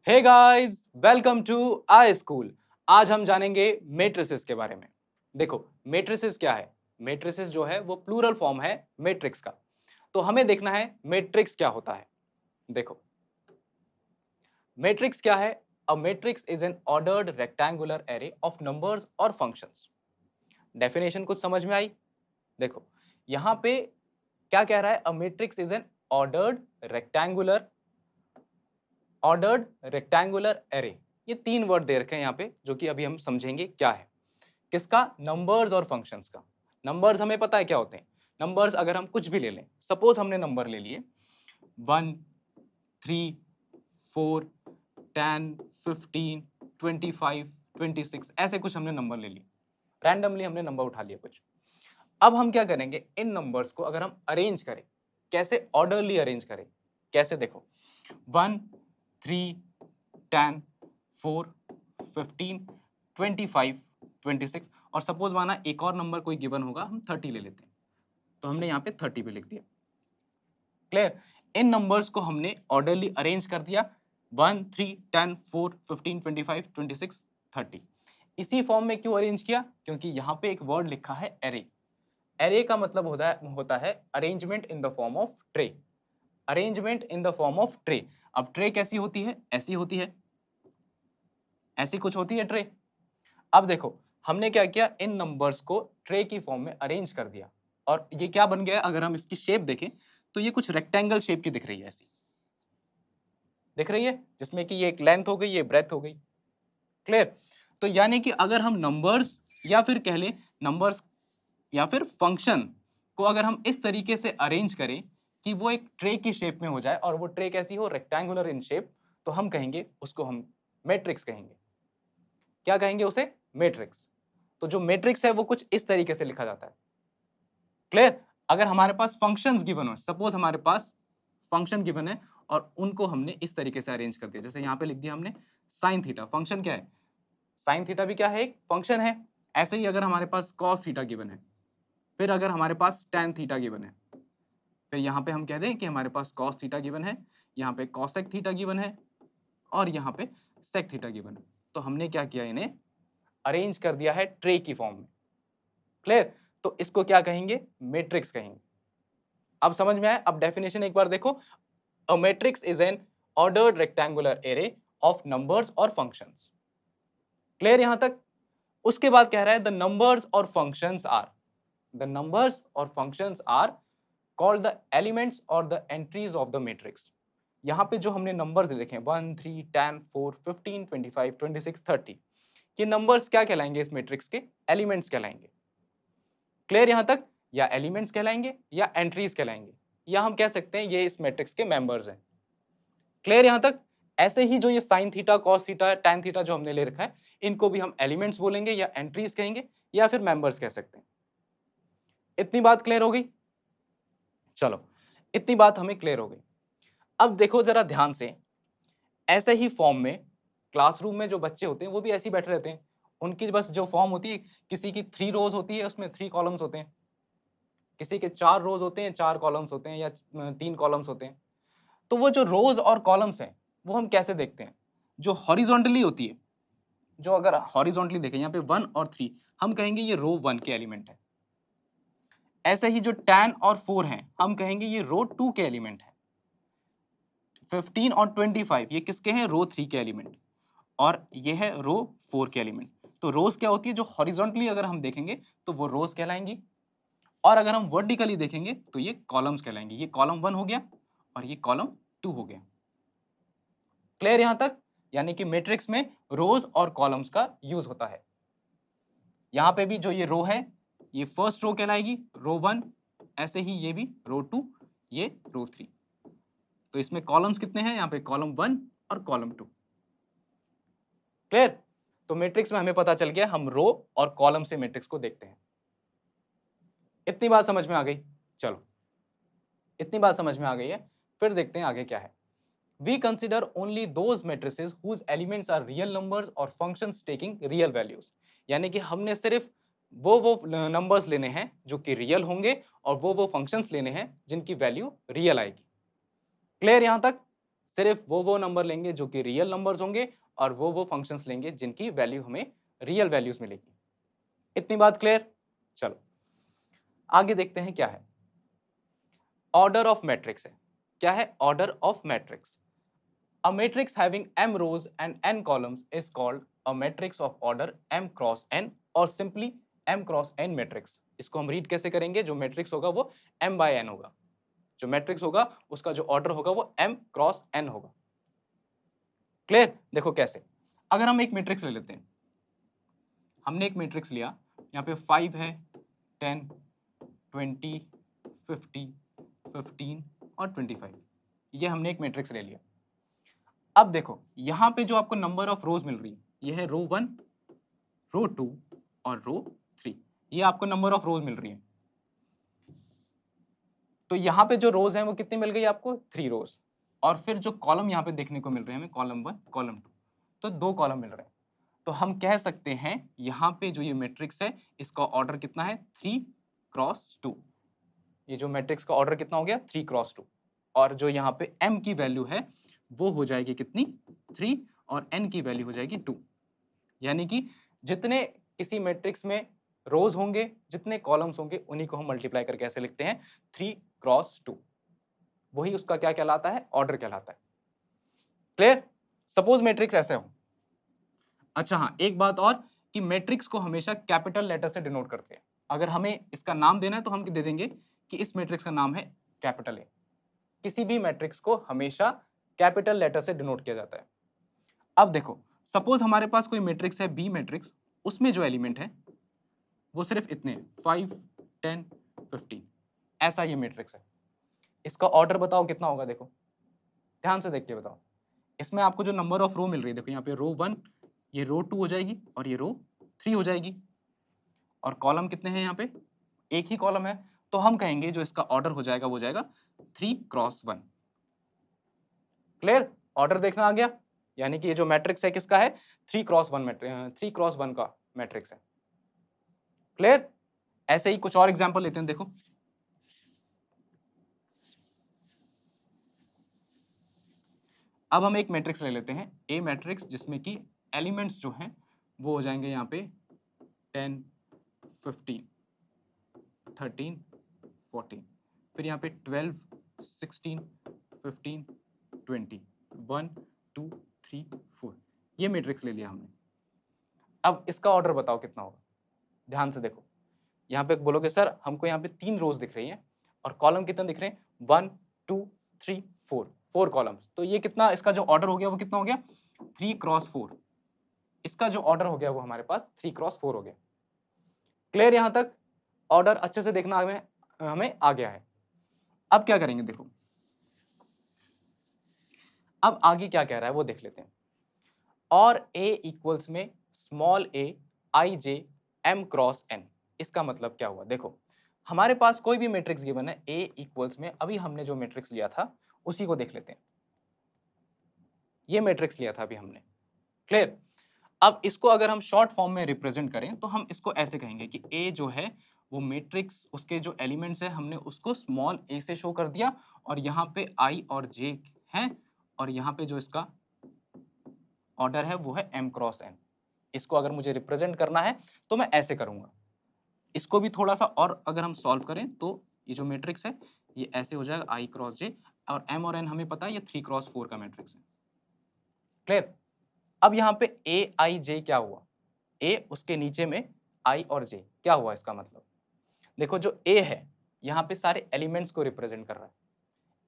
Hey guys, welcome to I school. आज हम जानेंगे मैट्रिसेस के बारे में। देखो, मैट्रिसेस क्या है? मैट्रिसेस जो है वो प्लूरल फॉर्म है मैट्रिक्स का। तो हमें देखना है मैट्रिक्स क्या होता है। देखो, मैट्रिक्स क्या है? A matrix is an ordered rectangular array of numbers और फंक्शंस। डेफिनेशन कुछ समझ में आई? देखो, यहाँ पे क्या कह रहा है? A matrix is an ordered rectangular array. ये तीन वर्ड दे रखे हैं यहाँ पे, जो कि अभी हम समझेंगे क्या है। किसका? नंबर्स और फंक्शंस का। नंबर्स हमें पता है क्या होते हैं। नंबर्स अगर हम कुछ भी ले लें, सपोज हमने नंबर ले लिए 1, 3, 4, 10, 15, 25, 26, ऐसे कुछ हमने नंबर ले लिए। रैंडमली हमने नंबर उठा लिया कुछ। अब हम क्या करेंगे, इन नंबर्स को अगर हम अरेंज करें, कैसे ऑर्डरली अरेंज करें, कैसे? देखो, 1, 3, 10, 4, 15, 25, 26 और सपोज माना एक और नंबर कोई गिवन होगा, हम 30 ले लेते हैं, तो हमने यहाँ पे 30 पे लिख दिया। क्लियर? इन नंबर्स को हमने ऑर्डरली अरेंज कर दिया, 1, 3, 10, 4, 15, 25, 26, 30। इसी फॉर्म में क्यों अरेंज किया? क्योंकि यहाँ पे एक वर्ड लिखा है एरे। एरे का मतलब होता है arrangement in the form of tray. Arrangement in the form of tray. अब ट्रे कैसी होती है? ऐसी होती है, ऐसी कुछ होती है ट्रे। अब देखो, हमने क्या किया, इन नंबर्स को ट्रे की फॉर्म में अरेंज कर दिया और ये क्या बन गया? अगर हम इसकी शेप देखें तो ये कुछ रेक्टेंगल शेप की दिख रही है, ऐसी दिख रही है, जिसमें कि ये एक लेंथ हो गई, ये ब्रेथ हो गई। क्लियर? तो यानी कि अगर हम नंबर्स या फिर कह लें नंबर्स या फिर फंक्शन को अगर हम इस तरीके से अरेंज करें कि वो एक ट्रे की शेप में हो जाए और वो ट्रे कैसी हो? रेक्टेंगुलर इन शेप, तो हम कहेंगे उसको, हम मैट्रिक्स कहेंगे। क्या कहेंगे उसे? मैट्रिक्स। तो जो मैट्रिक्स है वो कुछ इस तरीके से लिखा जाता है। क्लियर? अगर हमारे पास फंक्शंस गिवन हो, सपोज हमारे पास फंक्शन गिवन है और उनको हमने इस तरीके से अरेंज कर दिया, जैसे यहाँ पे लिख दिया हमने साइन थीटा। फंक्शन क्या है? साइन थीटा भी क्या है? एक फंक्शन है। ऐसे ही अगर हमारे पास कॉस थीटा गिवन है, फिर अगर हमारे पास टेन थीटा गिवन है, फिर यहाँ पे हम कह दें कि हमारे पास कॉस थीटा गिवन है, यहाँ पे कॉसेक थीटा गिवन है और यहाँ पे सेक थीटा गिवन है। तो हमने क्या किया, इन्हें अरेंज कर दिया है ट्रे की फॉर्म में। क्लियर? तो इसको क्या कहेंगे? मैट्रिक्स कहेंगे। अब समझ में आया? अब डेफिनेशन एक बार देखो, a matrix is an ordered rectangular array of numbers और फंक्शंस। क्लियर यहां तक? उसके बाद कह रहा है द नंबर्स और फंक्शंस आर, द नंबर्स और functions are called the elements और the entries of the matrix. यहां पे जो हमने नंबर्स देखे हैं 1, 3, 10, 4, 15, 25, 26, 30, ये नंबर्स क्या कहलाएंगे? इस मैट्रिक्स के एलिमेंट्स कहलाएंगे। क्लियर यहां तक? या एलिमेंट्स कहलाएंगे या एंट्रीज कहलाएंगे, या हम कह सकते हैं ये इस मैट्रिक्स के मेंबर्स हैं। क्लियर यहां तक? ऐसे ही जो ये sine theta, cos theta, tan theta जो हमने ले रखा है, इनको भी हम एलिमेंट्स बोलेंगे या एंट्रीज कहेंगे या फिर मेंबर्स कह सकते हैं। इतनी बात क्लियर हो गई? चलो, इतनी बात हमें क्लियर हो गई। अब देखो जरा ध्यान से, ऐसे ही फॉर्म में क्लासरूम में जो बच्चे होते हैं वो भी ऐसे ही बैठे रहते हैं। उनकी बस जो फॉर्म होती है, किसी की 3 रोज होती है, उसमें 3 कॉलम्स होते हैं, किसी के 4 रोज होते हैं, 4 कॉलम्स होते हैं, या 3 कॉलम्स होते हैं। तो वो जो रोज और कॉलम्स हैं वो हम कैसे देखते हैं? जो हॉरिजॉन्टली होती है, जो अगर हॉरिजॉन्टली देखें यहाँ पे 1 और 3, हम कहेंगे ये रो 1 के एलिमेंट है। ऐसे ही जो 10 और 4 हैं, हम कहेंगे ये रो 2 के एलिमेंट है। 15 और 25 ये किसके हैं? रो 3 के एलिमेंट। और ये है रो 4 के एलिमेंट। तो रोज क्या होती है? जो हॉरिजॉन्टली अगर हम देखेंगे तो वो रोज कहलाएंगी, और अगर हम वर्टिकली देखेंगे तो ये कॉलम्स कहलाएंगे। ये कॉलम 1 हो गया और ये कॉलम 2 हो गया। क्लियर यहां तक? यानी कि मैट्रिक्स में रोज और कॉलम्स का यूज होता है। यहां पे भी जो ये रो है, ये फर्स्ट रो कहलाएगी, रो 1। ऐसे ही ये भी रो 2, ये रो 3। तो इसमें कॉलम्स कितने हैं? यहाँ पे कॉलम 1 और कॉलम 2। क्लियर? तो मैट्रिक्स में हमें पता चल गया, हम रो और कॉलम से मैट्रिक्स को देखते हैं। इतनी बात समझ में आ गई? चलो, इतनी बात समझ में आ गई है, फिर देखते हैं आगे क्या है। We consider only those matrices whose elements are real numbers or functions taking real values। यानी कि हमने सिर्फ वो नंबर्स लेने हैं जो कि रियल होंगे और वो फंक्शंस लेने हैं जिनकी वैल्यू रियल आएगी। क्लियर यहां तक? सिर्फ वो नंबर लेंगे जो कि रियल नंबर्स होंगे और वो फंक्शंस लेंगे जिनकी वैल्यू हमें रियल वैल्यूज मिलेगी। इतनी बात क्लियर? चलो आगे देखते हैं क्या है। ऑर्डर ऑफ मैट्रिक्स है। क्या है? Order of matrix. A matrix having m rows and n columns is called a matrix of order m cross n और simply m cross n matrix। इसको हम रीड कैसे करेंगे? जो मैट्रिक्स होगा वो m by n होगा, जो मैट्रिक्स होगा उसका जो ऑर्डर होगा वो m क्रॉस n होगा। क्लियर? देखो कैसे, अगर हम एक मैट्रिक्स ले लेते हैं, हमने एक मैट्रिक्स लिया, यहाँ पे 5 है, 10, 20, 50, 15 और 25, ये हमने एक मैट्रिक्स ले लिया। अब देखो यहाँ पे जो आपको नंबर ऑफ रोज मिल रही है, ये है रो 1, रो 2 और रो 3, ये आपको नंबर ऑफ रोज मिल रही है। तो यहाँ पे जो रोज हैं वो कितनी मिल गई आपको? 3 रोज। और फिर जो कॉलम यहाँ पे देखने को मिल रहे हैं हमें, कॉलम 1, कॉलम 2, तो 2 कॉलम मिल रहे हैं। तो हम कह सकते हैं यहाँ पे जो ये मैट्रिक्स है इसका ऑर्डर कितना है? 3 क्रॉस 2। ये जो मैट्रिक्स का ऑर्डर कितना हो गया? 3 क्रॉस 2। और जो यहाँ पे m की वैल्यू है वो हो जाएगी कितनी? 3 और n की वैल्यू हो जाएगी 2। यानी कि जितने किसी मैट्रिक्स में रोज होंगे, जितने कॉलम्स होंगे, उन्हीं को हम मल्टीप्लाई करके ऐसे लिखते हैं 3 क्रॉस 2। वही उसका क्या कहलाता है? ऑर्डर कहलाता है। क्लियर? सपोज मैट्रिक्स ऐसे हो। अच्छा हाँ, एक बात और कि मैट्रिक्स को हमेशा कैपिटल लेटर से डिनोट करते हैं। अगर हमें इसका नाम देना है तो हम दे देंगे कि इस मैट्रिक्स का नाम है कैपिटल ए। किसी भी मैट्रिक्स को हमेशा कैपिटल लेटर से डिनोट किया जाता है। अब देखो, सपोज हमारे पास कोई मैट्रिक्स है बी मैट्रिक्स, उसमें जो एलिमेंट है वो सिर्फ इतने 5, 10, 15, ऐसा ये मैट्रिक्स है। इसका ऑर्डर बताओ कितना होगा? देखो ध्यान से देख के बताओ। इसमें आपको जो नंबर ऑफ रो मिल रही है, देखो यहाँ पे रो 1, ये रो 2 हो जाएगी और ये रो 3 हो जाएगी। और कॉलम कितने हैं यहाँ पे? एक ही कॉलम है। तो हम कहेंगे जो इसका ऑर्डर हो जाएगा वो जाएगा 3 क्रॉस 1। क्लियर? ऑर्डर देखना आ गया। यानी कि ये जो मैट्रिक्स है किसका है? 3 क्रॉस 1 मैट्रिक्स, 3 क्रॉस 1 का मैट्रिक्स है। क्लियर? ऐसे ही कुछ और एग्जांपल लेते हैं, देखो। अब हम एक मैट्रिक्स ले लेते हैं, ए मैट्रिक्स, जिसमें कि एलिमेंट्स जो हैं वो हो जाएंगे यहाँ पे 10, 15, 13, 14, फिर यहाँ पे 12, 16, 15, 20, 1, 2, 3, 4, ये मैट्रिक्स ले लिया हमने। अब इसका ऑर्डर बताओ कितना होगा? ध्यान से देखो, यहाँ पे बोलोगे सर हमको यहाँ पे 3 रोज दिख रही हैं और कॉलम कितने दिख रहे हैं? 1, 2, 3, 4 कॉलम्स। तो ये कितना, इसका जो ऑर्डर हो गया वो कितना हो गया? 3 क्रॉस 4। इसका जो ऑर्डर हो गया वो हमारे पास 3 क्रॉस 4 हो गया। क्लियर? यहाँ तक ऑर्डर अच्छे से देखना हमें आ गया है। अब क्या करेंगे? देखो अब आगे क्या कह रहा है वो देख लेते हैं। और a इक्वल्स में small a i j m cross n, इसका मतलब क्या हुआ? देखो हमारे पास कोई भी मैट्रिक्स गिवन है, a इक्वल्स में अभी हमने जो मैट्रिक्स लिया था उसी को देख लेते हैं। ये मैट्रिक्स लिया था अभी हमने। क्लियर? अब इसको अगर हम शॉर्ट फॉर्म में रिप्रेजेंट करें तो हम इसको ऐसे कहेंगे कि a जो है वो मैट्रिक्स, उसके जो एलिमेंट्स है हमने उसको स्मॉल a से शो कर दिया और यहाँ पे i और j है और यहाँ पे जो इसका ऑर्डर है वो है m क्रॉस n। इसको अगर मुझे रिप्रेजेंट करना है तो मैं ऐसे करूंगा। इसको भी थोड़ा सा और अगर हम सॉल्व करें तो ये जो मैट्रिक्स है ये ऐसे हो जाएगा i क्रॉस j, और m और n हमें पता है ये 3 क्रॉस 4 का मैट्रिक्स है। क्लियर? अब यहाँ पे a i j क्या हुआ? a उसके नीचे में i और j क्या हुआ? इसका मतलब देखो जो a है यहाँ पे सारे एलिमेंट्स को रिप्रेजेंट कर रहा है।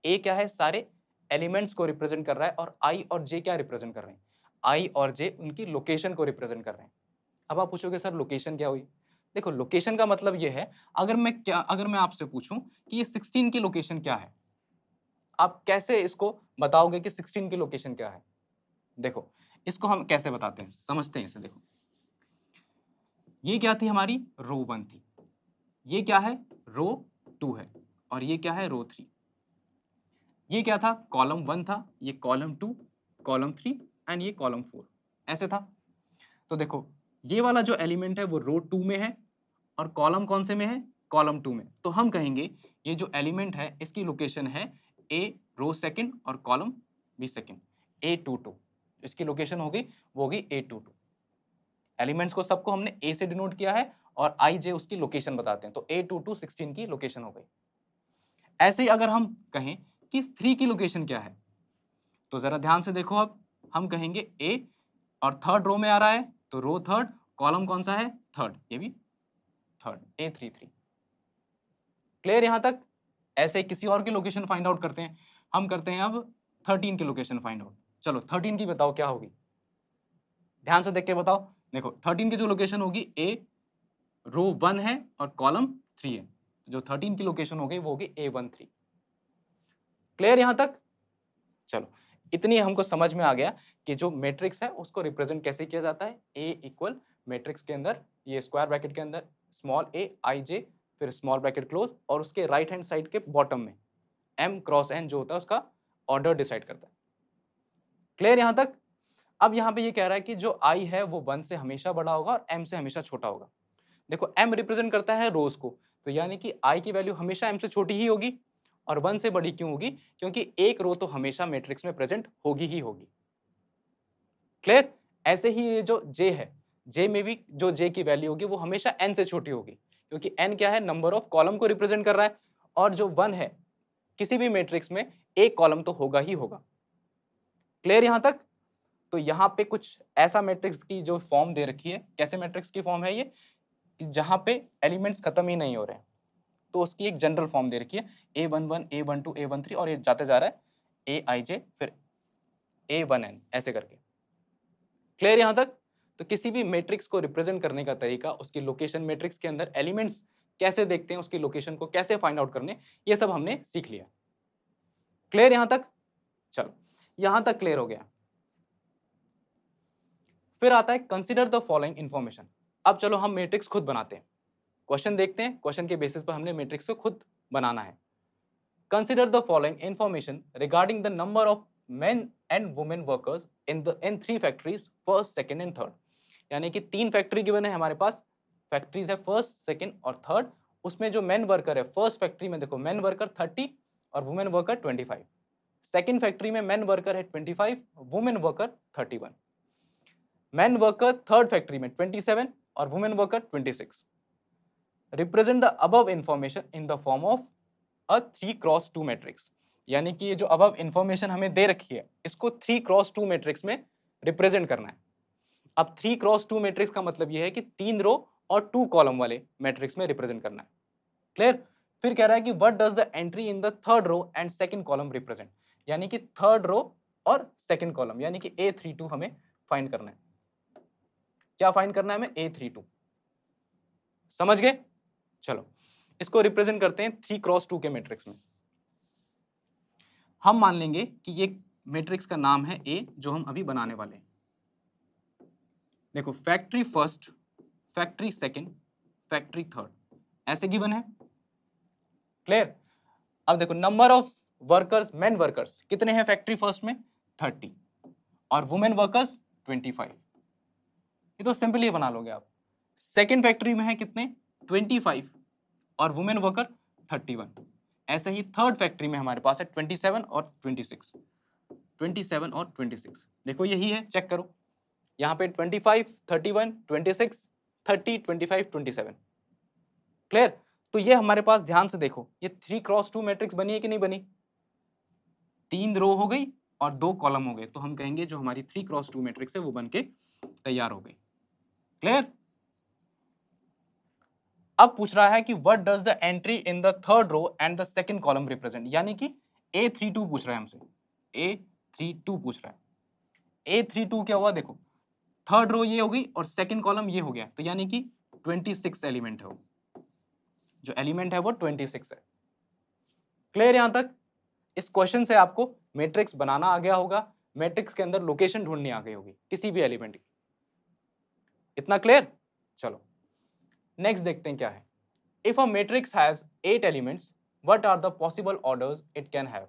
a क्या है? सारे एलिमेंट्स को रिप्रेजेंट कर रहा है। और i और j क्या रिप्रेजेंट कर रहे हैं? i और j उनकी लोकेशन को रिप्रेजेंट कर रहे हैं। अब आप पूछोगे सर लोकेशन क्या हुई? देखो लोकेशन का मतलब ये है, अगर मैं आपसे पूछूं कि ये 16 की लोकेशन क्या है, आप कैसे इसको बताओगे कि 16 की लोकेशन क्या है? देखो इसको हम कैसे बताते हैं, समझते हैं इसे। देखो ये क्या थी? हमारी रो 1 थी, ये क्या है? रो 2 है, और ये क्या है? रो 3। ये क्या था? कॉलम 1 था, ये कॉलम 2, कॉलम 3 एंड ये कॉलम 4, ऐसे था। तो देखो ये वाला जो एलिमेंट है वो रो 2 में है और कॉलम कौन से में है? कॉलम 2 में। तो हम कहेंगे ये जो एलिमेंट है इसकी लोकेशन है ए रो 2 और कॉलम 20 सेकेंड, A22 इसकी लोकेशन होगी, वो होगी A22। एलिमेंट्स को सबको हमने A से डिनोट किया है और IJ उसकी लोकेशन बताते हैं, तो A22 16 की लोकेशन हो गई। ऐसे ही अगर हम कहें कि 3 की लोकेशन क्या है, तो जरा ध्यान से देखो, अब हम कहेंगे A और थर्ड रो में आ रहा है, तो रो थर्ड, कॉलम कौन सा है, थर्ड, ये भी थर्ड, A33। क्लियर यहां तक? ऐसे किसी और की लोकेशन फाइंड आउट करते हैं, हम करते हैं अब 13 की लोकेशन फाइंड आउट। चलो 13 की बताओ क्या होगी, ध्यान से देख के बताओ। देखो 13 की जो लोकेशन होगी, A रो 1 है और कॉलम 3 है, जो 13 की लोकेशन हो गई वो होगी A13। क्लियर यहां तक? चलो इतनी हमको समझ में आ गया कि जो मैट्रिक्स है उसको रिप्रेजेंट कैसे किया जाता है। A इक्वल मैट्रिक्स के अंदर, ये स्क्वायर ब्रैकेट के अंदर स्मॉल a IJ, फिर स्मॉल ब्रैकेट क्लोज, और उसके राइट हैंड साइड के बॉटम में M क्रॉस N जो होता है उसका ऑर्डर डिसाइड करता है। क्लियर यहां तक? अब यहाँ पे ये कह रहा है कि जो I है वो 1 से हमेशा बड़ा होगा और M से हमेशा छोटा होगा। देखो M रिप्रेजेंट करता है रोज को, तो यानी कि I की वैल्यू हमेशा M से छोटी ही होगी, और 1 से बड़ी क्यों होगी, क्योंकि एक रो तो हमेशा मैट्रिक्स में प्रेजेंट होगी ही होगी। क्लियर? ऐसे ही ये जो J है, J में भी जो J की वैल्यू होगी वो हमेशा N से छोटी होगी, क्योंकि N क्या है, नंबर ऑफ कॉलम को रिप्रेजेंट कर रहा है, और जो 1 है किसी भी मैट्रिक्स में एक कॉलम तो होगा ही होगा। क्लियर यहां तक? तो यहाँ पे कुछ ऐसा मैट्रिक्स की जो फॉर्म दे रखी है, कैसे मैट्रिक्स की फॉर्म है ये, जहां पे एलिमेंट्स खत्म ही नहीं हो रहे हैं, तो उसकी एक जनरल फॉर्म दे रखी है, A11 A12 A13, और ये जाते जा रहा है AIJ फिर A1N ऐसे करके। क्लियर यहां तक? तो किसी भी मैट्रिक्स को रिप्रेजेंट करने का तरीका, उसकी लोकेशन, मैट्रिक्स के अंदर एलिमेंट्स कैसे देखते हैं, उसकी लोकेशन को कैसे फाइंड आउट करने, ये सब हमने सीख लिया। क्लियर यहां तक? चलो यहां तक क्लियर हो गया। फिर आता है कंसीडर द फॉलोइंग इंफॉर्मेशन। अब चलो हम मैट्रिक्स खुद बनाते हैं, क्वेश्चन देखते हैं, क्वेश्चन के बेसिस पर हमने मैट्रिक्स को खुद बनाना है। Consider the following information regarding the number of main and women workers in 3 factories, first, second and third. यानी कि 3 फैक्ट्री गिवन है हमारे पास, फैक्ट्रीज है फर्स्ट, सेकंड और थर्ड। उसमें जो मेन वर्कर है, फर्स्ट फैक्ट्री में देखो मेन वर्कर 30 और वुमेन वर्कर 25। सेकंड फैक्ट्री में मेन वर्कर है 25, women worker 31। Man worker third factory में 27 और women worker 26। Represent the above information in the form of a 3x2 matrix. यानी कि ये जो अबव इंफॉर्मेशन हमें दे रखी है, इसको 3x2 मैट्रिक्स में रिप्रेजेंट करना है। अब 3x2 मैट्रिक्स का मतलब ये है कि 3 रो और 2 कॉलम वाले मैट्रिक्स में रिप्रेजेंट करना है। क्लियर? फिर कह रहा है कि what does the entry in the third row and second column represent. यानी कि थर्ड रो और सेकंड कॉलम, यानी कि A32 हमें फाइंड करना है। क्या फाइंड करना है हमें? A32। समझ गए? चलो इसको रिप्रेजेंट करते हैं 3x2 के मैट्रिक्स में। हम मान लेंगे कि ये मैट्रिक्स का नाम है A, जो हम अभी बनाने वाले हैं। देखो factory first, factory second, factory third, ऐसे गिवन है। क्लियर? अब देखो number of workers, main workers कितने हैं फैक्ट्री फर्स्ट में? 30, और वुमेन वर्कर्स 25। ये तो सिंपली बना लोगे आप। सेकंड फैक्ट्री में है कितने? 25 और वुमेन वर्कर 31। ऐसे ही थर्ड फैक्ट्री में हमारे पास है 27 और 26। 27 और 26 देखो यही है, चेक करो यहाँ पे 25, 31, 26, 30, 25, 27। क्लियर? तो ये हमारे पास, ध्यान से देखो, ये 3x2 मैट्रिक्स बनी है कि नहीं बनी? 3 रो हो गई और 2 कॉलम हो गए, तो हम कहेंगे जो हमारी 3x2 मैट्रिक्स है वो बन के तैयार हो गई। क्लियर? अब पूछ रहा है कि what does the entry in the third row and the second column represent. यानी कि A32 पूछ रहा है हमसे, A32 पूछ रहा है। A32 क्या हुआ? देखो थर्ड रो ये होगी और सेकंड कॉलम ये हो गया, तो यानी कि 26 एलिमेंट है वो, जो एलिमेंट है वो 26 है। क्लियर यहां तक? इस क्वेश्चन से आपको मैट्रिक्स बनाना आ गया होगा, मैट्रिक्स के अंदर लोकेशन ढूंढनी आ गई होगी किसी भी एलिमेंट की। इतना क्लियर? चलो नेक्स्ट देखते हैं क्या है। If a matrix has 8 elements, what are the possible orders it can have?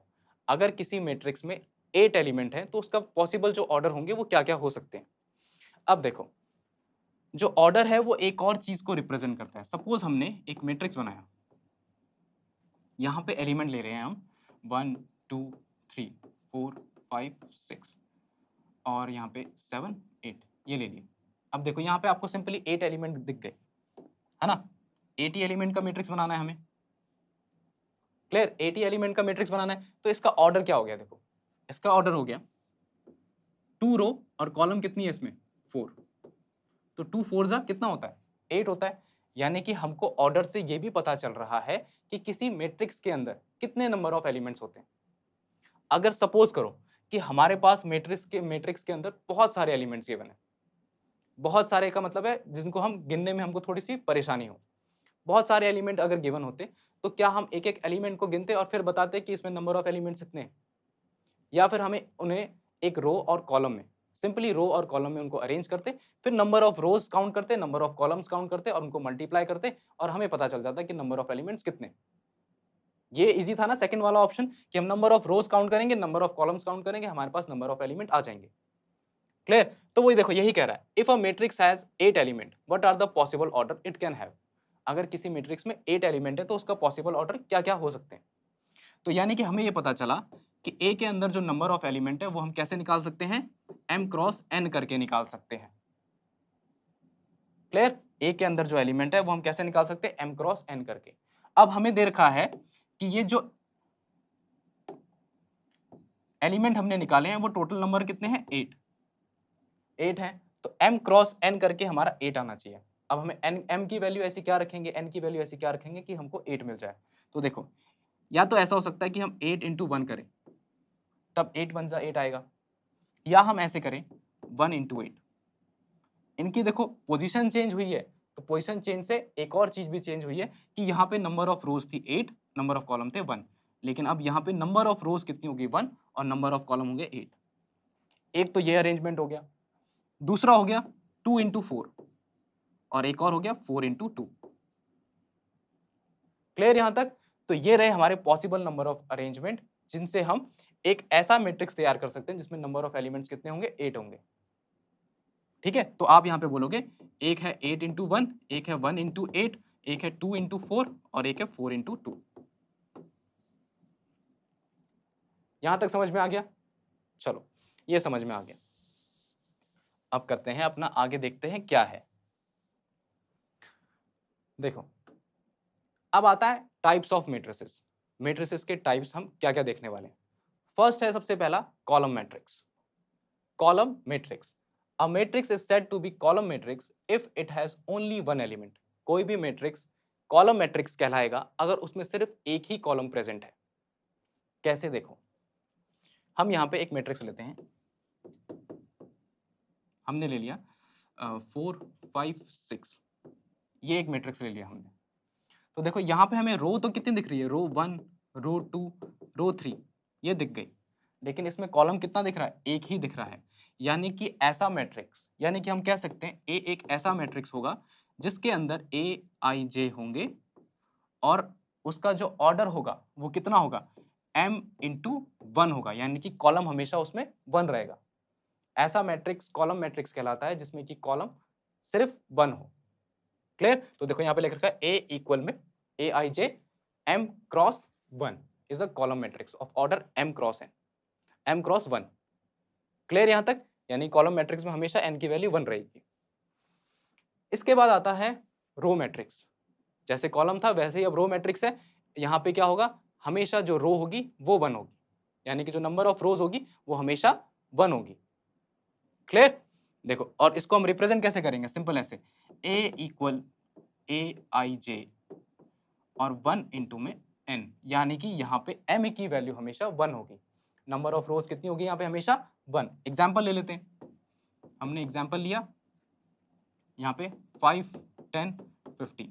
अगर किसी मैट्रिक्स में 8 एलिमेंट है तो उसका पॉसिबल जो ऑर्डर होंगे वो क्या क्या हो सकते हैं। अब देखो जो ऑर्डर है वो एक और चीज को रिप्रेजेंट करता है। सपोज हमने एक मैट्रिक्स बनाया, यहाँ पे एलिमेंट ले रहे हैं हम 1 2 3 4 5 6 और यहाँ पे 7 8 ये ले लिए। अब देखो यहाँ पे आपको सिंपली 8 एलिमेंट दिख गए, है ना? 80 एलिमेंट का मैट्रिक्स बनाना है हमें। क्लियर? 80 एलिमेंट का मैट्रिक्स बनाना है, तो इसका ऑर्डर क्या हो गया? देखो इसका ऑर्डर हो गया 2 रो और कॉलम कितनी है इसमें? 4। तो 2 4 जा कितना होता है? 8 होता है। यानी कि हमको ऑर्डर से ये भी पता चल रहा है कि किसी मैट्रिक्स के अंदर कितने नंबर ऑफ एलिमेंट्स होते हैं। अगर सपोज करो कि हमारे पास मैट्रिक्स के अंदर बहुत सारे एलिमेंट्स गिवन है, बहुत सारे का मतलब है जिनको हम गिनने में हमको थोड़ी सी परेशानी हो, बहुत सारे एलिमेंट अगर गिवन होते तो क्या हम एक एक एलिमेंट को गिनते और फिर बताते कि इसमें नंबर ऑफ एलिमेंट्स इतने हैं, या फिर हमें उन्हें एक रो और कॉलम में सिंपली रो और कॉलम में उनको अरेंज करते, फिर नंबर ऑफ रोज काउंट करते, नंबर ऑफ कॉलम्स काउंट करते और उनको मल्टीप्लाई करते और हमें पता चल जाता कि नंबर ऑफ एलिमेंट्स कितने। ये इजी था ना सेकंड वाला ऑप्शन कि हम नंबर ऑफ रोज काउंट करेंगे, नंबर ऑफ कॉलम्स काउंट करेंगे, हमारे पास नंबर ऑफ एलिमेंट आ जाएंगे। क्लियर? तो वही देखो यही कह रहा है, if a matrix has 8 element what are the possible order it can have. अगर किसी मैट्रिक्स में 8 एलिमेंट है तो उसका पॉसिबल ऑर्डर क्या-क्या हो सकते हैं। तो यानी कि हमें ये पता चला कि A के अंदर जो नंबर ऑफ एलिमेंट है वो हम कैसे निकाल सकते हैं? m क्रॉस n करके निकाल सकते हैं। क्लियर? A के अंदर जो एलिमेंट है वो हम कैसे निकाल सकते हैं? m क्रॉस n करके। अब हमें दे रखा है कि ये जो एलिमेंट हमने निकाले हैं वो टोटल नंबर कितने हैं? 8 है। तो m क्रॉस n करके हमारा 8 आना चाहिए। अब हमें m की वैल्यू ऐसी क्या रखेंगे, n की वैल्यू ऐसी क्या रखेंगे कि हमको 8 मिल जाए। तो देखो या तो ऐसा हो सकता है कि हम 8 इंटू 1 करें, तब 8 1 जा 8 आएगा, या हम ऐसे करें 1 इंटू 8। इनकी देखो पोजीशन चेंज हुई है, तो पोजीशन चेंज से एक और चीज भी चेंज हुई है कि यहाँ पे नंबर ऑफ रोज थी 8, नंबर ऑफ कॉलम थे 1, लेकिन अब यहाँ पे नंबर ऑफ रोज कितनी होगी 1 और नंबर ऑफ कॉलम होंगे 8। एक तो ये अरेंजमेंट हो गया, दूसरा हो गया 2 इंटू 4 और एक और हो गया 4 इंटू 2। क्लियर यहां तक? तो ये रहे हमारे पॉसिबल नंबर ऑफ अरेंजमेंट जिनसे हम एक ऐसा मैट्रिक्स तैयार कर सकते हैं जिसमें नंबर ऑफ एलिमेंट्स कितने होंगे? 8 होंगे। ठीक है, तो आप यहां पे बोलोगे एक है 8 इंटू 1, एक है 1 इंटू 8, एक है 2 इंटू 4 और एक है 4 इंटू 2। यहां तक समझ में आ गया? चलो ये समझ में आ गया। अब करते हैं अपना आगे, देखते हैं क्या है। देखो अब आता है टाइप्स ऑफ मैट्रिसेस। मैट्रिसेस के टाइप्स हम क्या क्या देखने वाले हैं। फर्स्ट है सबसे पहला column matrix. Column matrix, a matrix is said to be column matrix if it has only one element. कोई भी मैट्रिक्स कॉलम मैट्रिक्स कहलाएगा अगर उसमें सिर्फ एक ही कॉलम प्रेजेंट है। कैसे? देखो हम यहाँ पे एक मैट्रिक्स लेते हैं, हमने ले लिया 4 5 6, ये एक मैट्रिक्स ले लिया हमने। तो देखो यहाँ पे हमें रो तो कितनी दिख रही है? रो 1, रो 2, रो 3 ये दिख गई, लेकिन इसमें कॉलम कितना दिख रहा है? एक ही दिख रहा है। यानी कि ऐसा मैट्रिक्स, यानी कि हम कह सकते हैं ए एक ऐसा मैट्रिक्स होगा जिसके अंदर ए आई जे होंगे और उसका जो ऑर्डर होगा वो कितना होगा? m इंटू 1 होगा, यानी कि कॉलम हमेशा उसमें 1 रहेगा। ऐसा मैट्रिक्स कॉलम मैट्रिक्स कहलाता है जिसमें कि कॉलम सिर्फ 1 हो। क्लियर? तो देखो यहाँ पे लिख रखा है ए इक्वल में ए आई जे m cross 1 is a column matrix of order m cross n, m cross 1। Clear यहां तक? यानी कॉलम मैट्रिक्स में हमेशा n की वैल्यू 1 रहेगी। इसके बाद आता है रो मैट्रिक्स। जैसे कॉलम था वैसे ही अब रो मैट्रिक्स है। यहाँ पे क्या होगा? हमेशा जो रो होगी वो 1 होगी, यानी कि जो नंबर ऑफ रोज होगी वो हमेशा 1 होगी। क्लियर? देखो और इसको हम रिप्रेजेंट कैसे करेंगे? सिंपल ऐसे a इक्वल ए आई जे और 1 इंटू में n, यानी कि यहाँ पे m की वैल्यू हमेशा 1 होगी। नंबर ऑफ रोज कितनी होगी यहाँ पे? हमेशा 1। एग्जाम्पल ले लेते हैं, हमने एग्जाम्पल लिया यहाँ पे 5 10 50।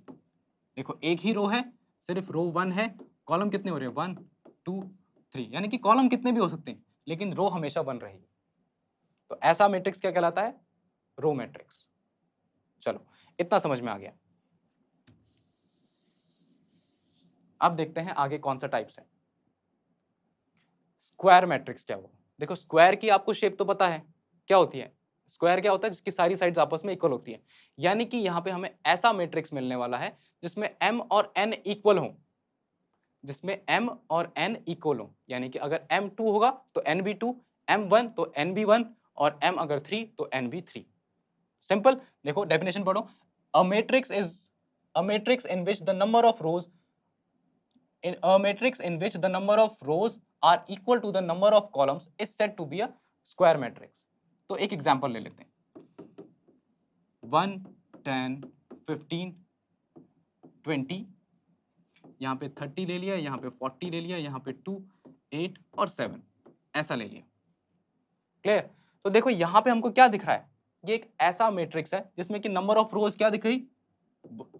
देखो एक ही रो है, सिर्फ रो 1 है, कॉलम कितने हो रहे हैं? 1 2 3, यानी कि कॉलम कितने भी हो सकते हैं लेकिन रो हमेशा 1 रहेगी। तो ऐसा मैट्रिक्स क्या कहलाता है? Row matrix. चलो इतना समझ में आ गया। अब देखते हैं आगे कौन सा टाइप्स है। स्क्वायर मैट्रिक्स क्या होगा? देखो स्क्वायर की आपको शेप तो पता है क्या होती है? स्क्वायर क्या होता है? जिसकी सारी साइड्स आपस में इक्वल होती है। यानी कि यहाँ पे हमें ऐसा मैट्रिक्स मिलने वाला है जिसमें m और n इक्वल हो, जिसमें m और n इक्वल हो, यानी कि अगर m 2 होगा तो n भी 2, m1 तो n भी 1 और m अगर 3 तो n भी 3। सिंपल। देखो डेफिनेशन पढ़ो। अ matrix is a matrix in which the number of rose in a matrix in which the number of rows are equal to the number of columns is said to be a square matrix। तो एक example ले लेते हैं। 1 10 15 20, यहाँ पे 30 ले लिया, यहाँ पे 40 ले लिया, यहाँ पे 2 8 और 7 ऐसा ले लिया। क्लियर। तो देखो यहाँ पे हमको क्या दिख रहा है, ये एक ऐसा मैट्रिक्स है जिसमें कि नंबर ऑफ रोज क्या दिख रही,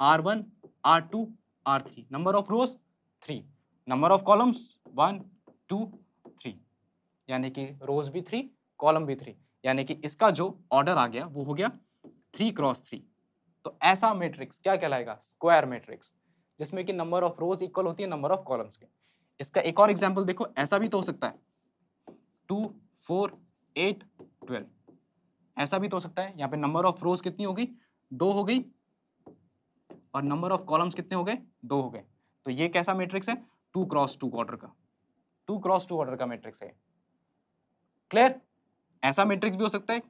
R1 R2 R3, number of rose 3, number of columns 1 2 3, यानी कि रोज भी 3 कॉलम भी 3, यानी कि इसका जो ऑर्डर आ गया वो हो गया 3 क्रॉस 3। तो ऐसा मैट्रिक्स क्या कहलाएगा, स्क्वायर मैट्रिक्स, जिसमें कि नंबर ऑफ रोज इक्वल होती है नंबर ऑफ कॉलम्स के। इसका एक और एग्जांपल देखो, ऐसा भी तो हो सकता है 2 4 8 12, ऐसा भी तो हो सकता है। यहाँ पे नंबर ऑफ रोज कितनी होगी, 2 हो गई, और नंबर ऑफ कॉलम्स कितने हो गए, 2 हो गए। तो ये कैसा मैट्रिक्स है, 2 क्रॉस 2 ऑर्डर का, 2 क्रॉस 2 ऑर्डर का मैट्रिक्स है। क्लियर। ऐसा मैट्रिक्स भी हो सकता है,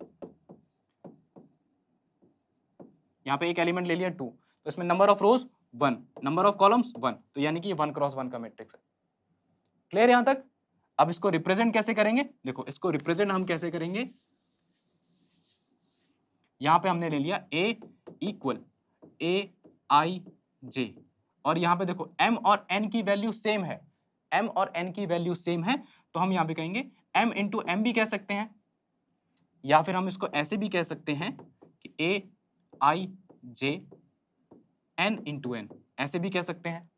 यहाँ पे एक एलिमेंट ले लिया 2, तो इसमें number of rose 1, number of columns 1, तो यानी कि ये 1 क्रॉस 1 का मैट्रिक्स है। क्लियर यहां तक। अब इसको रिप्रेजेंट कैसे करेंगे, देखो इसको रिप्रेजेंट हम कैसे करेंगे, यहां पे हमने ले लिया A इक्वल AIJ, और यहां पे देखो M और N की वैल्यू सेम है, M और N की वैल्यू सेम है, तो हम यहां पे कहेंगे M इंटू M भी कह सकते हैं, या फिर हम इसको ऐसे भी कह सकते हैं कि AIJ N इंटू N, ऐसे भी कह सकते हैं।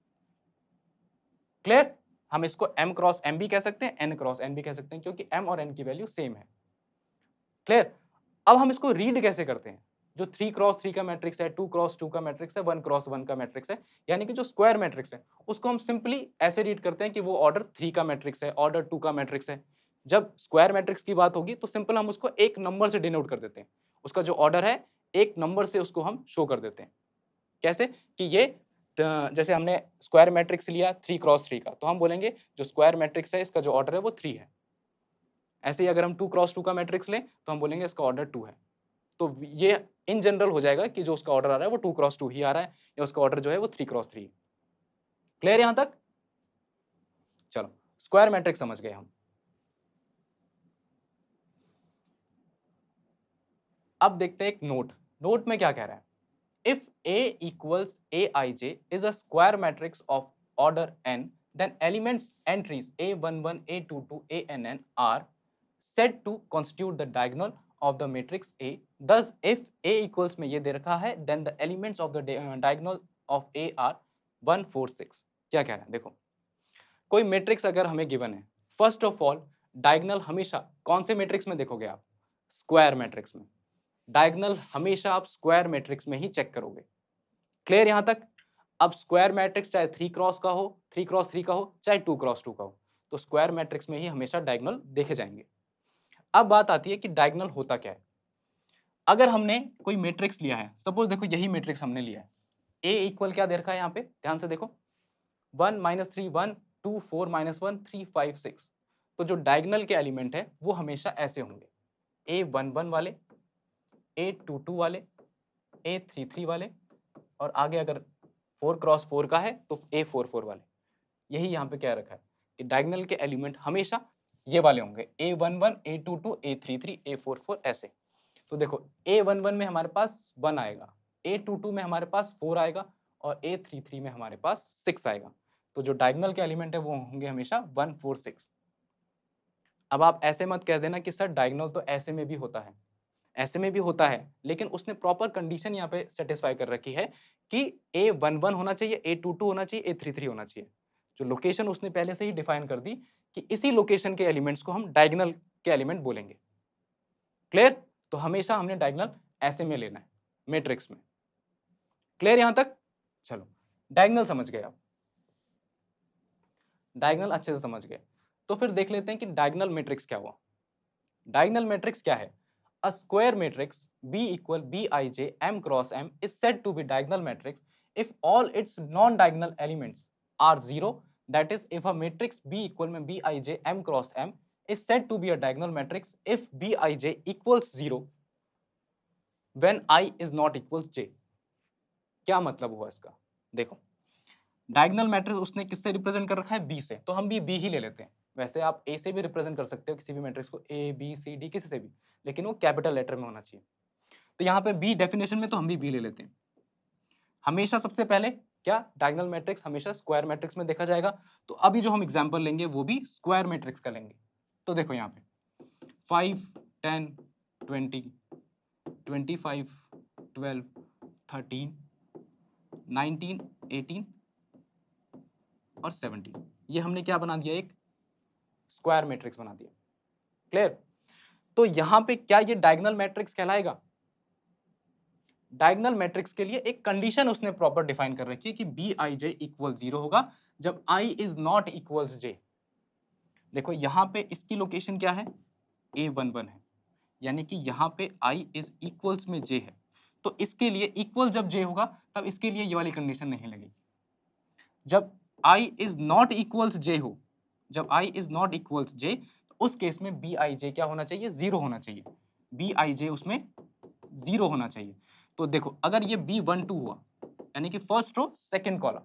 क्लियर। हम इसको M क्रॉस M भी कह सकते हैं, N क्रॉस N भी कह सकते हैं, क्योंकि M और N की वैल्यू सेम है। क्लियर। अब हम इसको रीड कैसे करते हैं, जो 3 क्रॉस 3 का मैट्रिक्स है, 2 क्रॉस 2 का मैट्रिक्स है, 1 क्रॉस 1 का मैट्रिक्स है, यानी कि जो स्क्वायर मैट्रिक्स है उसको हम सिंपली ऐसे रीड करते हैं कि वो ऑर्डर 3 का मैट्रिक्स है, ऑर्डर 2 का मैट्रिक्स है। जब स्क्वायर मैट्रिक्स की बात होगी तो सिंपल हम उसको एक नंबर से डिनोट कर देते हैं, उसका जो ऑर्डर है एक नंबर से उसको हम शो कर देते हैं। कैसे कि ये जैसे हमने स्क्वायर मैट्रिक्स लिया 3 क्रॉस 3 का, तो हम बोलेंगे जो स्क्वायर मैट्रिक्स है इसका जो ऑर्डर है वो 3 है। ऐसे ही अगर हम 2 क्रॉस 2 का मैट्रिक्स लें तो हम बोलेंगे इसका ऑर्डर 2 है। तो ये इन जनरल हो जाएगा कि जो उसका ऑर्डर आ रहा है वो 2 क्रॉस 2 ही आ रहा है, या उसका ऑर्डर जो है वो 3 क्रॉस 3 है। क्लियर यहां तक। चलो स्क्वायर मैट्रिक्स समझ गए हम। अब देखते हैं एक नोट, नोट में क्या कह रहा है, if A equals Aij is a square matrix of order n, then elements entries A11, A22, ANN are said to constitute the diagonal of the matrix A. Thus, if A equals में ये दे रखा है, then the elements of the diagonal of A are 1 4 6। क्या कह रहा है, देखो कोई मैट्रिक्स अगर हमें गिवन है, फर्स्ट ऑफ ऑल डायगोनल हमेशा कौन से मैट्रिक्स में देखोगे आप, स्क्वायर मैट्रिक्स में। डायगोनल हमेशा आप स्क्वायर मैट्रिक्स में ही चेक करोगे। क्लियर यहां तक। अब स्क्वायर मैट्रिक्स चाहे 3 क्रॉस का हो, 3 क्रॉस 3 का हो, चाहे 2 क्रॉस 2 का हो, तो स्क्वायर मैट्रिक्स में ही हमेशा डायगोनल देखे जाएंगे। अब बात आती है कि डायगोनल होता क्या है। अगर हमने कोई मैट्रिक्स लिया है, सपोज देखो यही मैट्रिक्स हमने लिया है, ए इक्वल क्या दे रखा है यहाँ पे, ध्यान से देखो 1 -3 1 2 4 -1 3 5 6। तो जो डायगोनल के एलिमेंट है वो हमेशा ऐसे होंगे, A11 वाले, A22 वाले, A33 वाले, और आगे अगर 4 क्रॉस 4 का है तो A44 वाले। यही यहाँ पे क्या रखा है कि डायगोनल के एलिमेंट हमेशा ये वाले होंगे, A11 A22 A33 A44 ऐसे। तो देखो A11 में हमारे पास 1 आएगा, A22 में हमारे पास 4 आएगा, और A33 में हमारे पास 6 आएगा। तो जो डायगोनल के एलिमेंट है वो होंगे हमेशा 1 4 6। अब आप ऐसे मत कह देना कि सर डायगोनल तो ऐसे में भी होता है, ऐसे में भी होता है, लेकिन उसने प्रॉपर कंडीशन यहाँ पे सेटिस्फाई कर रखी है कि A11 होना चाहिए, A22 होना चाहिए, A33 होना चाहिए। जो लोकेशन उसने पहले से ही डिफाइन कर दी कि इसी लोकेशन के एलिमेंट्स को हम डायगोनल के एलिमेंट बोलेंगे। क्लियर। तो हमेशा हमने डायगोनल ऐसे में लेना है मैट्रिक्स में। क्लियर यहां तक। चलो डायगोनल समझ गए आप, डायगोनल अच्छे से समझ गए, तो फिर देख लेते हैं कि डायगोनल मैट्रिक्स क्या हुआ। डायगोनल मैट्रिक्स क्या है, a square matrix B equal Bij M cross M is said to be diagonal matrix if all its non-diagonal elements are zero, that is if a matrix B equal में Bij M cross M is said to be a diagonal matrix if Bij equals 0 when I is not equals j। क्या मतलब हुआ इसका? देखो, diagonal matrix उसने किससे represent कर रखा है? बी से, तो हम भी बी ही ले लेते हैं। वैसे आप ए से भी रिप्रेजेंट कर सकते हो किसी भी मैट्रिक्स को, ए बी सी डी किसी से भी, लेकिन वो कैपिटल लेटर में होना चाहिए। तो यहाँ पे बी डेफिनेशन में तो हम भी बी ले लेते हैं। हमेशा सबसे पहले क्या, डायगोनल मैट्रिक्स हमेशा स्क्वायर मैट्रिक्स में देखा जाएगा। तो अभी जो हम एग्जांपल लेंगे वो भी स्क्वायर मैट्रिक्स का लेंगे। तो देखो यहाँ पे 5 10 20 25 12 13 19 18 और 17, ये हमने क्या बना दिया? एक स्क्वायर मैट्रिक्स बना दिया। क्लियर? तो यहां पे क्या ये डायगोनल मैट्रिक्स कहलाएगा? डायगोनल मैट्रिक्स के लिए एक कंडीशन उसने प्रॉपर डिफाइन कर रखी है कि Bij इक्वल 0 होगा जब I is not equals j। देखो यहां पे इसकी लोकेशन क्या है? A11 है, यानी कि यहां पे I इज इक्वल्स में j है। तो इसके लिए इक्वल जब j होगा तब इसके लिए ये वाली कंडीशन नहीं लगेगी। जब I is not equals j हो, जब I is not equals j, उस केस में Bij क्या होना चाहिए? 0 होना चाहिए। Bij उसमें 0 होना चाहिए। तो देखो अगर ये B12 हुआ, यानी कि first row second column,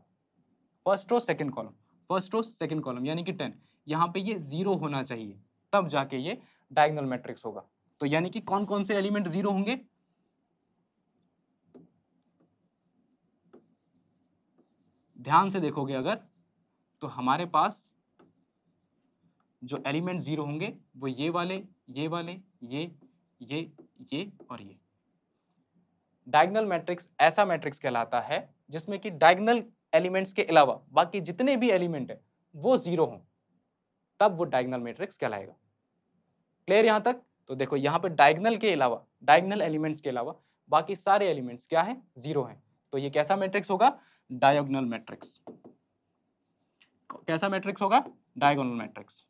first row second column, first row second column, यानी कि 10, यहाँ पे ये 0 होना चाहिए, तब जाके ये डायगोनल मैट्रिक्स होगा। तो यानी कि कौन कौन से एलिमेंट 0 होंगे? ध्यान से देखोगे अगर, तो हमारे पास जो एलिमेंट 0 होंगे वो ये वाले, ये वाले, ये और ये। डायगोनल मैट्रिक्स ऐसा मैट्रिक्स कहलाता है जिसमें कि डायगोनल एलिमेंट्स के अलावा बाकी जितने भी एलिमेंट है वो 0 हों, तब वो डायगोनल मैट्रिक्स कहलाएगा। क्लियर यहां तक? तो देखो यहां पे डायगोनल के अलावा, डायगोनल एलिमेंट्स के अलावा बाकी सारे एलिमेंट्स क्या है? 0 हैं। तो ये कैसा मैट्रिक्स होगा? Diagonal matrix. कैसा मैट्रिक्स होगा? Diagonal matrix.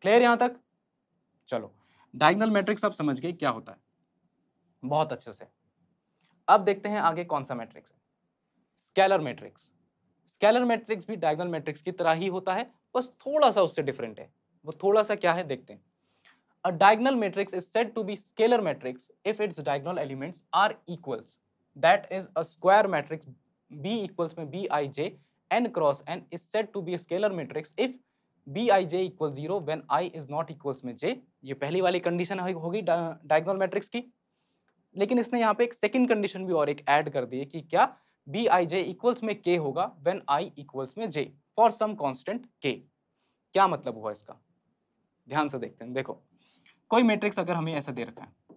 क्लियर यहां तक? चलो, डायगोनल मैट्रिक्स आप समझ गए क्या होता है बहुत अच्छे से। अब देखते हैं आगे कौन सा मैट्रिक्स है, स्केलर मैट्रिक्स। स्केलर मैट्रिक्स भी डायगोनल मैट्रिक्स की तरह ही होता है, बस थोड़ा सा उससे डिफरेंट है। वो थोड़ा सा क्या है देखते हैं। A diagonal matrix is said to be scalar matrix if its diagonal elements are equals. That is a square matrix B equals में Bij n cross n is said to be a scalar matrix if Bij equals 0 when I is not equals में j। ये पहली वाली condition होगी diagonal matrix की। लेकिन इसने यहाँ पे एक सेकंड कंडीशन भी और एक ऐड कर दी है कि क्या, Bij इक्वल्स में k होगा when I इक्वल्स में j for some constant k। क्या मतलब हुआ इसका? ध्यान से देखते हैं। देखो, कोई मैट्रिक्स अगर हमें ऐसा दे रखा है,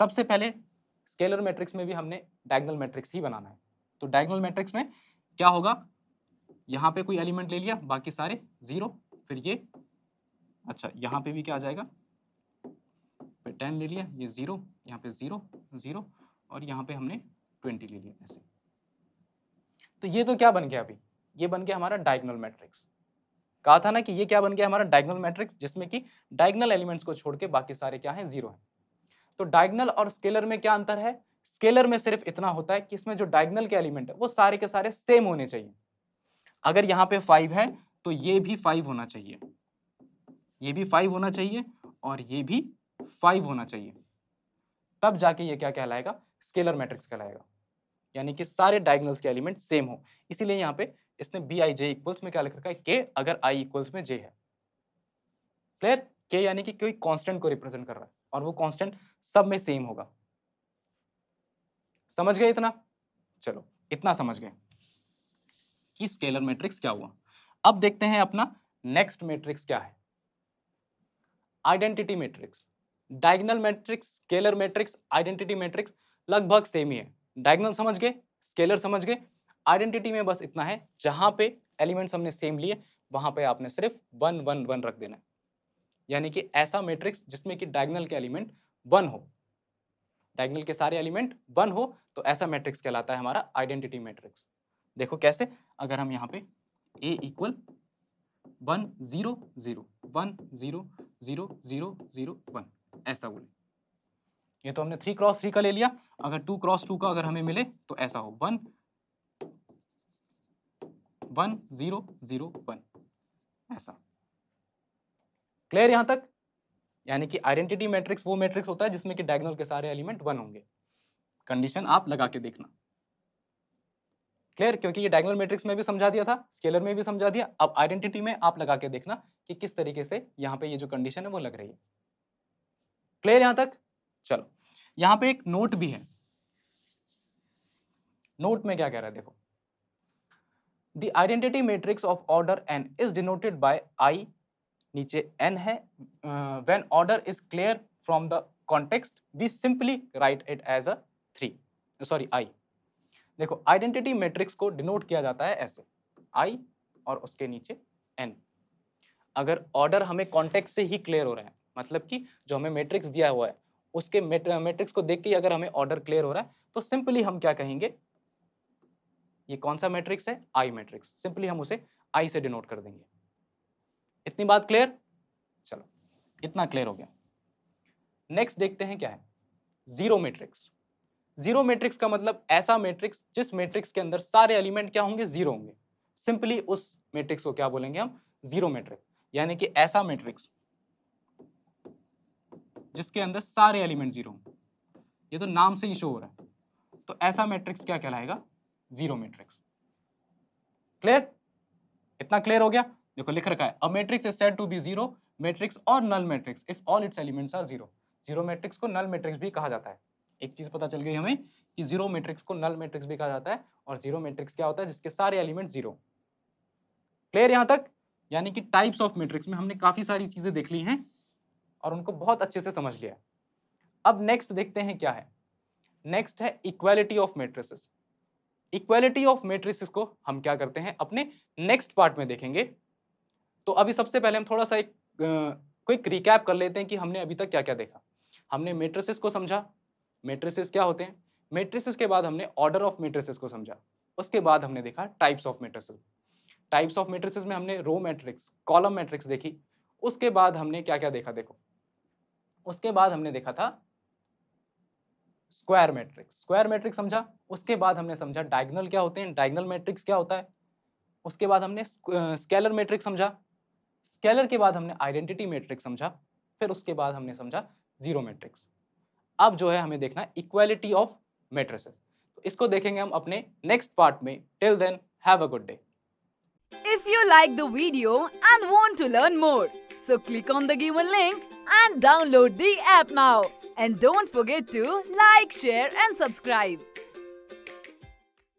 सबसे पहले स्केलर मैट्रिक्स में भी हमने डायगोनल मैट्रिक्स ही बनाना है। तो डायगोनल मैट्रिक्स में क्या होगा? यहाँ पे कोई एलिमेंट ले लिया, बाकी सारे 0, फिर ये, अच्छा यहाँ पे भी क्या आ जाएगा? 10 ले लिया, ये 0, यहाँ पे 0 0 और यहाँ पे हमने 20 ले लिया ऐसे। तो ये तो क्या बन गया? अभी ये बन गया हमारा डायगोनल मैट्रिक्स। कहा था ना कि ये क्या बन गया हमारा? डायगोनल मैट्रिक्स, जिसमें कि डायगोनल एलिमेंट्स को छोड़ के बाकी सारे क्या हैं? 0 हैं। तो डायगोनल और स्केलर में क्या अंतर है? स्केलर में सिर्फ इतना होता है कि इसमें जो डायगोनल के एलिमेंट है वो सारे के सारे सेम होने चाहिए। अगर यहाँ पे 5 है तो ये भी 5 होना चाहिए, ये भी 5 होना चाहिए और ये भी 5 होना चाहिए, तब जाके ये क्या कहलाएगा? स्केलर मैट्रिक्स कहलाएगा। यानी कि सारे डायगोनल्स के एलिमेंट सेम हो। इसीलिए यहाँ पे इसने Bij इक्वल्स में क्या लिख रखा है? k, अगर I इक्वल्स में j है। क्लियर? k यानी कि कोई कांस्टेंट को रिप्रेजेंट कर रहा है और वो कांस्टेंट सब में सेम होगा। समझ गए इतना? चलो, इतना समझ गए कि स्केलर मैट्रिक्स क्या हुआ। अब देखते हैं अपना नेक्स्ट मैट्रिक्स क्या है, identity matrix. Diagonal matrix, scalar matrix, identity matrix लगभग सेम ही है। डायगोनल समझ गए, स्केलर समझ गए, आइडेंटिटी में बस इतना है, जहां पे एलिमेंट्स हमने सेम लिए वहां पे आपने सिर्फ 1 1 1 रख देना है। यानी कि ऐसा मैट्रिक्स जिसमें कि डायगोनल के एलिमेंट 1 हो, डायगोनल के सारे एलिमेंट 1 हो, तो ऐसा मैट्रिक्स कहलाता है हमारा आइडेंटिटी मैट्रिक्स। देखो कैसे, अगर हम यहाँ पे a इक्वल 1 0 0 1 0 0 0 0 1 ऐसा बोले, ये तो हमने 3 क्रॉस 3 का ले लिया। अगर 2 क्रॉस 2 का अगर हमें मिले तो ऐसा हो 1 1 0 0 1 ऐसा। क्लियर यहां तक? यानी कि आइडेंटिटी मैट्रिक्स वो मैट्रिक्स होता है जिसमें कि डायगोनल के सारे एलिमेंट 1 होंगे। कंडीशन आप लगा के देखना। क्लियर? क्योंकि ये डायगोनल मैट्रिक्स में भी समझा दिया था, स्केलर में भी समझा दिया, अब आइडेंटिटी में आप लगा के देखना कि किस तरीके से यहाँ पे ये जो कंडीशन है वो लग रही है। क्लियर यहां तक? चलो, यहाँ पे एक नोट भी है। नोट में क्या कह रहा है देखो, the identity matrix of order n is denoted by I, नीचे n है, when order is clear from the context we simply write it as a 3, sorry I। देखो, आइडेंटिटी मैट्रिक्स को डिनोट किया जाता है ऐसे, I और उसके नीचे n। अगर ऑर्डर हमें कॉन्टेक्स्ट से ही क्लियर हो रहा है, मतलब कि जो हमें मैट्रिक्स दिया हुआ है उसके मैट्रिक्स को देख के अगर हमें ऑर्डर क्लियर हो रहा है तो सिंपली हम क्या कहेंगे, ये कौन सा मैट्रिक्स है, I मैट्रिक्स, सिंपली हम उसे I से डिनोट कर देंगे। इतनी बात क्लियर? चलो, इतना क्लियर हो गया। नेक्स्ट देखते हैं क्या है, जीरो मैट्रिक्स। जीरो मैट्रिक्स का मतलब ऐसा मैट्रिक्स जिस मैट्रिक्स के अंदर सारे एलिमेंट क्या होंगे, जीरो होंगे। सिंपली उस मैट्रिक्स को क्या बोलेंगे हम, जीरो मैट्रिक्स। यानी कि ऐसा मैट्रिक्स जिसके अंदर सारे एलिमेंट जीरो हों, ये तो नाम से ही शो हो रहा है, तो ऐसा मैट्रिक्स क्या कहलाएगा, जीरो मैट्रिक्स। क्लियर? इतना क्लियर हो गया? देखो लिख रखा है, a matrix is said to be zero matrix और null matrix if all its elements are zero. Zero matrix को नल मैट्रिक्स भी कहा जाता है। एक चीज पता चल गई हमें कि जीरो मैट्रिक्स को नल मैट्रिक्स भी कहा जाता है, और जीरो मैट्रिक्स क्या होता है, जिसके सारे एलिमेंट जीरो। क्लियर यहां तक? यानी कि टाइप्स ऑफ मैट्रिक्स में हमने काफी सारी चीजें देख ली हैं और उनको बहुत अच्छे से समझ लिया। अब नेक्स्ट देखते हैं क्या है, नेक्स्ट है equality of matrices. Equality of matrices को हम क्या करते हैं अपने नेक्स्ट पार्ट में देखेंगे। तो अभी सबसे पहले हम थोड़ा सा एक क्विक रिकैप कर लेते हैं कि हमने अभी तक क्या क्या देखा। हमने मैट्रिसेस को समझा, मैट्रिसेस क्या होते हैं, मैट्रिसेस के बाद हमने ऑर्डर ऑफ मैट्रिसेस को समझा, उसके बाद हमने देखा types of matrices. Types of matrices में हमने रो मैट्रिक्स, कॉलम मैट्रिक्स देखी, उसके बाद हमने क्या क्या देखा, देखो उसके बाद हमने देखा था स्क्वायर मैट्रिक्स, स्क्वायर मैट्रिक्स समझा, उसके बाद हमने समझा डायगोनल क्या होते हैं, डायगोनल मैट्रिक्स क्या होता है, उसके बाद हमने स्केलर मैट्रिक्स समझा, स्केलर के बाद हमने आइडेंटिटी मैट्रिक्स समझा, फिर उसके बाद हमने समझा जीरो मैट्रिक्स। अब जो है हमें देखना है इक्वालिटी ऑफ मैट्रिसेस, तो इसको देखेंगे हम अपने नेक्स्ट पार्ट में। Till then have a good day. If you like the video and want to learn more, so click on the given link and download the app now. And don't forget to like, share and subscribe.